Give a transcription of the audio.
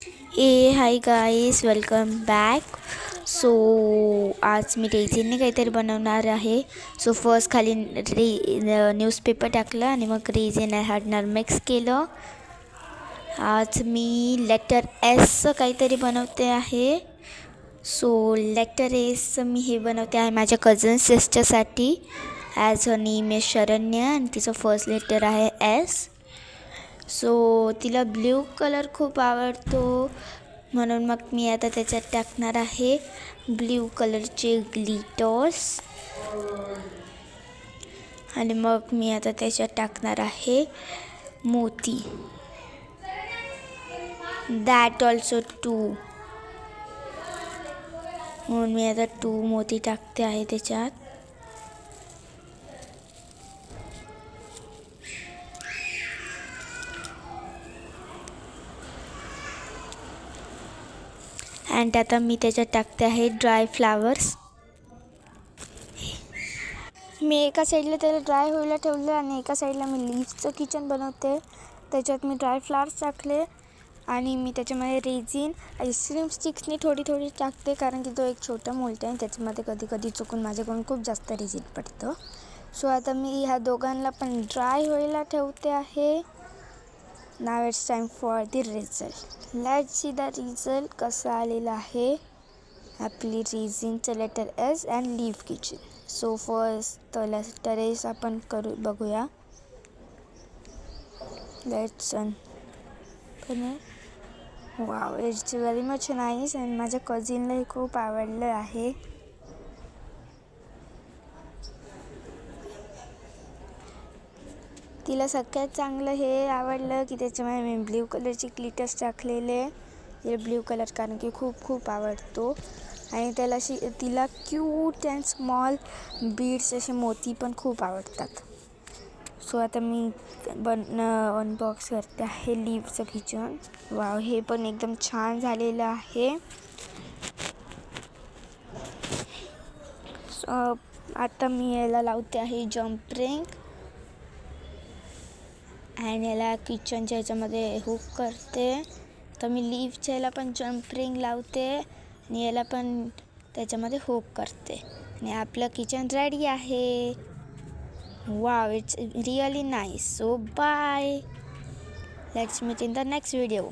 Hi guys, welcome back. So आज मी रेझिनने काहीतरी बनवणार आहे. सो फर्स्ट खाली न्यूजपेपर टाकलं आणि मग रेझिन हार्डनर मिक्स केलं. आज मी लेटर एसचं काहीतरी बनवते आहे. सो लेटर एसचं मी हे बनवते आहे माझ्या कझन सिस्टरसाठी. As her name is Sharanya आणि तिचं फर्स्ट लेटर आहे एस. सो तिला ब्ल्यू कलर खूप आवडतो, म्हणून मग मी आता त्याच्यात टाकणार आहे ब्ल्यू कलरचे ग्लिटर्स. आणि मग मी आता त्याच्यात टाकणार आहे मोती. That also 2. म्हणून मी आता 2 मोती टाकते आहे त्याच्यात. अँड आता मी त्याच्यात टाकते आहे ड्राय फ्लावर्स. मी एका साईडला त्याला ड्राय व्हायला ठेवलं आणि एका साईडला मी लीफचं किचन बनवते. त्याच्यात मी ड्राय फ्लावर्स टाकले आणि मी त्याच्यामध्ये रेझिन आईस्क्रीम स्टिक्सनी थोडी थोडी टाकते, कारण की तो एक छोटा मोल्ट आहे. त्याच्यामध्ये कधी कधी चुकून माझ्याकडून खूप जास्त रेझिन पडतं. सो आता मी ह्या दोघांना पण ड्राय व्हायला ठेवते आहे. Now it's time for the result. Let's see the result कसं आलेलं आहे आपली रेझिनचं letter S and leaf keychain. So first letter S आपण बघूया. Let's wow, it's very much nice आणि माझ्या कझिनलाही खूप आवडलं आहे. तिला सगळ्यात चांगलं हे आवडलं की त्याच्यामध्ये मी ब्ल्यू कलरचे ग्लिटर्स टाकलेले. तिला ब्ल्यू कलर कारण की खूप खूप आवडतो आणि तिला क्यूट अँड स्मॉल बीड्स असे मोती पण खूप आवडतात. सो आता मी अनबॉक्स करते आहे लीफचं किचन. वाव, हे पण एकदम छान झालेलं आहे. आता मी याला लावते आहे जम्प रिंग आणि याला किचनच्या ह्याच्यामध्ये हुक करते. तर मी लीफच्या याला पण जम्प रिंग लावते आणि याला पण त्याच्यामध्ये हुक करते आणि आपलं किचन रेडी आहे. Wow, it's really nice. So bye, let's meet in the next video.